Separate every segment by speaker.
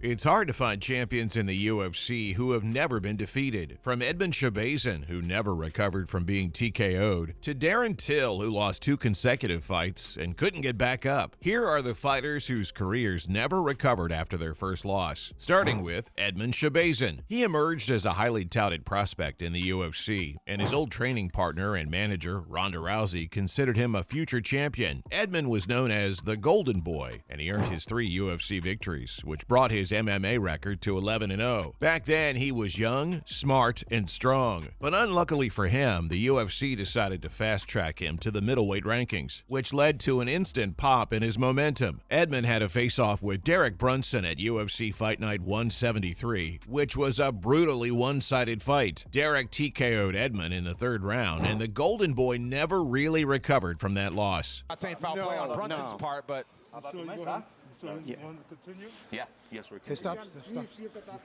Speaker 1: It's hard to find champions in the UFC who have never been defeated. From Edmen Shahbazyan, who never recovered from being TKO'd, to Darren Till, who lost 2 consecutive fights and couldn't get back up. Here are the fighters whose careers never recovered after their first loss. Starting with Edmen Shahbazyan. He emerged as a highly touted prospect in the UFC, and his old training partner and manager, Ronda Rousey, considered him a future champion. Edmen was known as the Golden Boy, and he earned his 3 UFC victories, which brought his MMA record to 11-0. Back then, he was young, smart, and strong. But unluckily for him, the UFC decided to fast-track him to the middleweight rankings, which led to an instant pop in his momentum. Edmen had a face-off with Derek Brunson at UFC Fight Night 173, which was a brutally one-sided fight. Derek TKO'd Edmen in the 3rd round, and the Golden Boy never really recovered from that loss.
Speaker 2: Not saying foul play on Brunson's part, but
Speaker 3: You want to continue?
Speaker 2: yeah, yes, we're
Speaker 3: Hey, stop.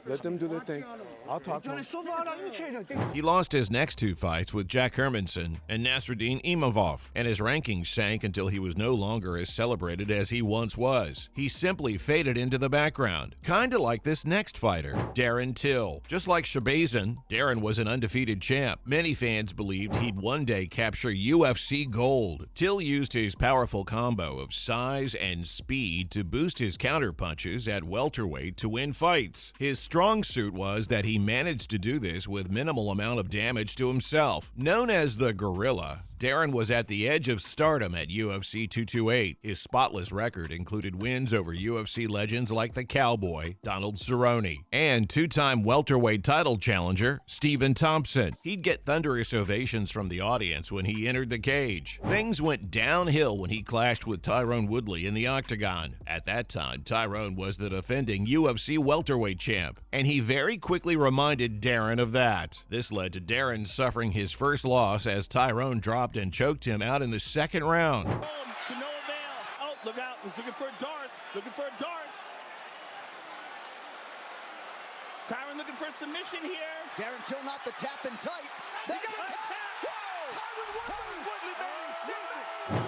Speaker 3: Let them do their thing. I'll talk to them.
Speaker 1: He lost his next 2 fights with Jack Hermanson and Nasruddin Imavov, and his rankings sank until he was no longer as celebrated as he once was. He simply faded into the background, kinda like this next fighter, Darren Till. Just like Shahbazyan, Darren was an undefeated champ. Many fans believed he'd one day capture UFC gold. Till used his powerful combo of size and speed to boost his counterpunches at welterweight to win fights. His strong suit was that he managed to do this with minimal amount of damage to himself. Known as the Gorilla, Darren was at the edge of stardom at UFC 228. His spotless record included wins over UFC legends like the Cowboy, Donald Cerrone, and 2-time welterweight title challenger, Stephen Thompson. He'd get thunderous ovations from the audience when he entered the cage. Things went downhill when he clashed with Tyron Woodley in the octagon. At that time, Tyron was the defending UFC welterweight champ, and he very quickly reminded Darren of that. This led to Darren suffering his first loss as Tyron dropped and choked him out in the 2nd round.
Speaker 4: To no avail. Oh, look out. He's looking for darts. Looking for darts. Tyron looking for a submission here.
Speaker 5: Darren Till not the tap and tight. They got a tap. Tyron Woodley, baby.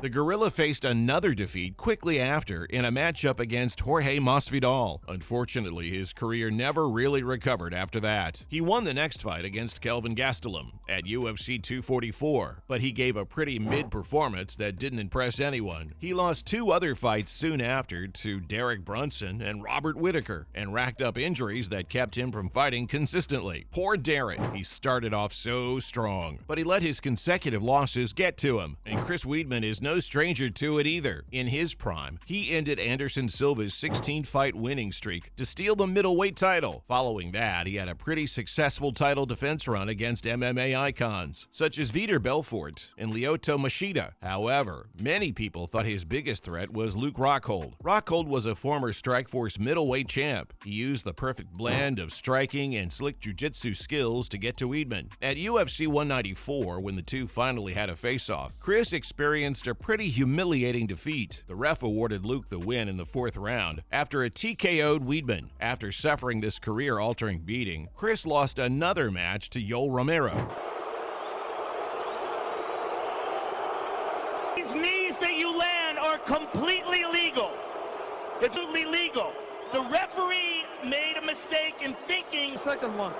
Speaker 1: The Gorilla faced another defeat quickly after in a matchup against Jorge Masvidal. Unfortunately, his career never really recovered after that. He won the next fight against Kelvin Gastelum at UFC 244, but he gave a pretty mid-performance that didn't impress anyone. He lost 2 other fights soon after to Derek Brunson and Robert Whittaker, and racked up injuries that kept him from fighting consistently. Poor Darren, he started off so strong, but he let his consecutive losses get to him, and Chris Weidman is no stranger to it either. In his prime, he ended Anderson Silva's 16-fight winning streak to steal the middleweight title. Following that, he had a pretty successful title defense run against MMA icons, such as Vitor Belfort and Lyoto Machida. However, many people thought his biggest threat was Luke Rockhold. Rockhold was a former Strikeforce middleweight champ. He used the perfect blend of striking and slick jiu-jitsu skills to get to Weidman. At UFC 194, when the two finally had a face-off, Chris experienced a pretty humiliating defeat. The ref awarded Luke the win in the 4th round after a TKO'd Weidman. After suffering this career-altering beating, Chris lost another match to Yoel Romero.
Speaker 4: These knees that you land are completely legal. It's absolutely legal. The referee made a mistake in thinking.
Speaker 3: Second one.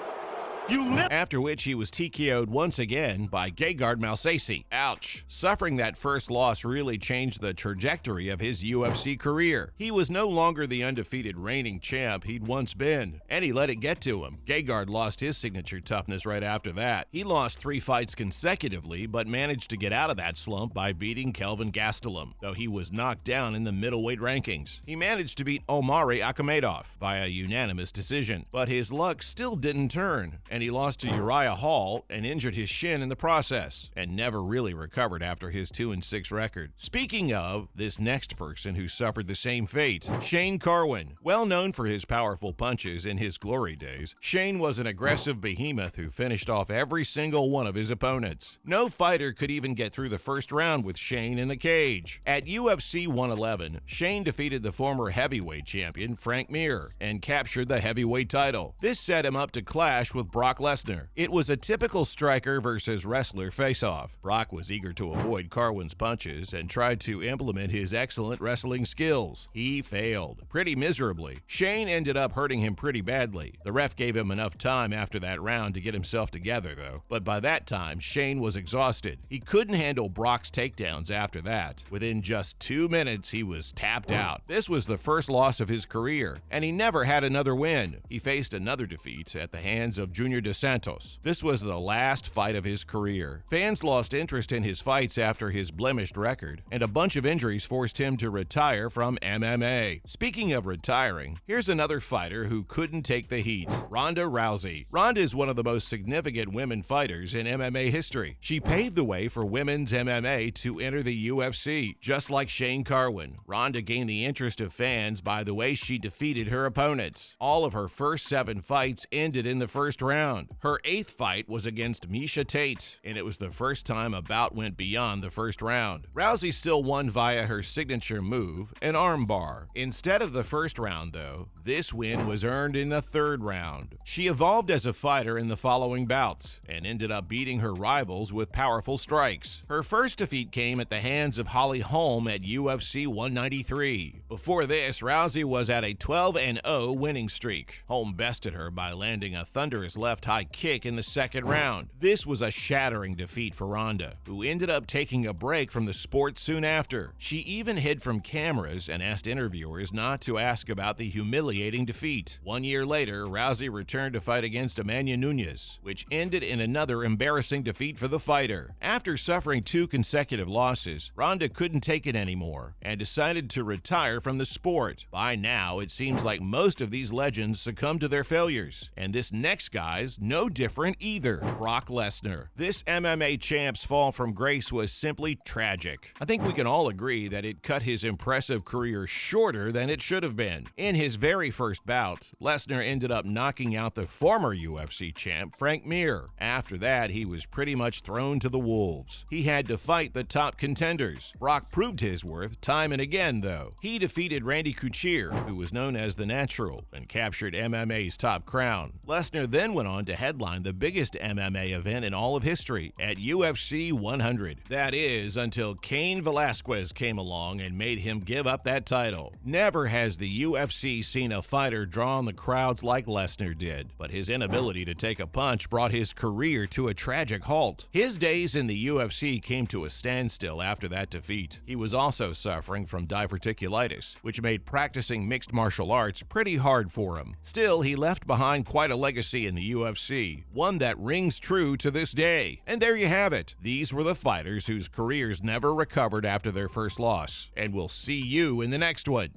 Speaker 1: After which he was TKO'd once again by Gegard Mousasi. Ouch. Suffering that first loss really changed the trajectory of his UFC career. He was no longer the undefeated reigning champ he'd once been, and he let it get to him. Gegard lost his signature toughness right after that. He lost 3 fights consecutively, but managed to get out of that slump by beating Kelvin Gastelum, though he was knocked down in the middleweight rankings. He managed to beat Omari Akhmedov via unanimous decision, but his luck still didn't turn, and he lost to Uriah Hall and injured his shin in the process, and never really recovered after his 2-6 record. Speaking of this next person who suffered the same fate, Shane Carwin. Well known for his powerful punches in his glory days, Shane was an aggressive behemoth who finished off every single one of his opponents. No fighter could even get through the 1st round with Shane in the cage. At UFC 111, Shane defeated the former heavyweight champion Frank Mir and captured the heavyweight title. This set him up to clash with Brock Brock Lesnar. It was a typical striker versus wrestler face-off. Brock was eager to avoid Carwin's punches and tried to implement his excellent wrestling skills. He failed, pretty miserably. Shane ended up hurting him pretty badly. The ref gave him enough time after that round to get himself together, though. But by that time, Shane was exhausted. He couldn't handle Brock's takedowns after that. Within just 2 minutes, he was tapped out. This was the first loss of his career, and he never had another win. He faced another defeat at the hands of Junior Dos Santos. This was the last fight of his career. Fans lost interest in his fights after his blemished record, and a bunch of injuries forced him to retire from MMA. Speaking of retiring, here's another fighter who couldn't take the heat: Ronda Rousey. Ronda is one of the most significant women fighters in MMA history. She paved the way for women's MMA to enter the UFC. Just like Shane Carwin, Ronda gained the interest of fans by the way she defeated her opponents. All of her first 7 fights ended in the first round. Her 8th fight was against Miesha Tate, and it was the first time a bout went beyond the first round. Rousey still won via her signature move, an armbar. Instead of the first round, though, this win was earned in the 3rd round. She evolved as a fighter in the following bouts, and ended up beating her rivals with powerful strikes. Her first defeat came at the hands of Holly Holm at UFC 193. Before this, Rousey was at a 12-0 winning streak. Holm bested her by landing a thunderous left high kick in the 2nd round. This was a shattering defeat for Ronda, who ended up taking a break from the sport soon after. She even hid from cameras and asked interviewers not to ask about the humiliating defeat. 1 year later, Rousey returned to fight against Amanda Nunes, which ended in another embarrassing defeat for the fighter. After suffering 2 consecutive losses, Ronda couldn't take it anymore and decided to retire from the sport. By now, it seems like most of these legends succumbed to their failures, and this next guy's no different either: Brock Lesnar. This MMA champ's fall from grace was simply tragic. I think we can all agree that it cut his impressive career shorter than it should have been. In his very first bout, Lesnar ended up knocking out the former UFC champ, Frank Mir. After that, he was pretty much thrown to the wolves. He had to fight the top contenders. Brock proved his worth time and again, though. He defeated Randy Couture, who was known as the Natural, and captured MMA's top crown. Lesnar then went on to headline the biggest MMA event in all of history at UFC 100. That is, until Cain Velasquez came along and made him give up that title. Never has the UFC seen a fighter draw on the crowds like Lesnar did, but his inability to take a punch brought his career to a tragic halt. His days in the UFC came to a standstill after that defeat. He was also suffering from diverticulitis, which made practicing mixed martial arts pretty hard for him. Still, he left behind quite a legacy in the UFC, one that rings true to this day. And there you have it. These were the fighters whose careers never recovered after their first loss. And we'll see you in the next one.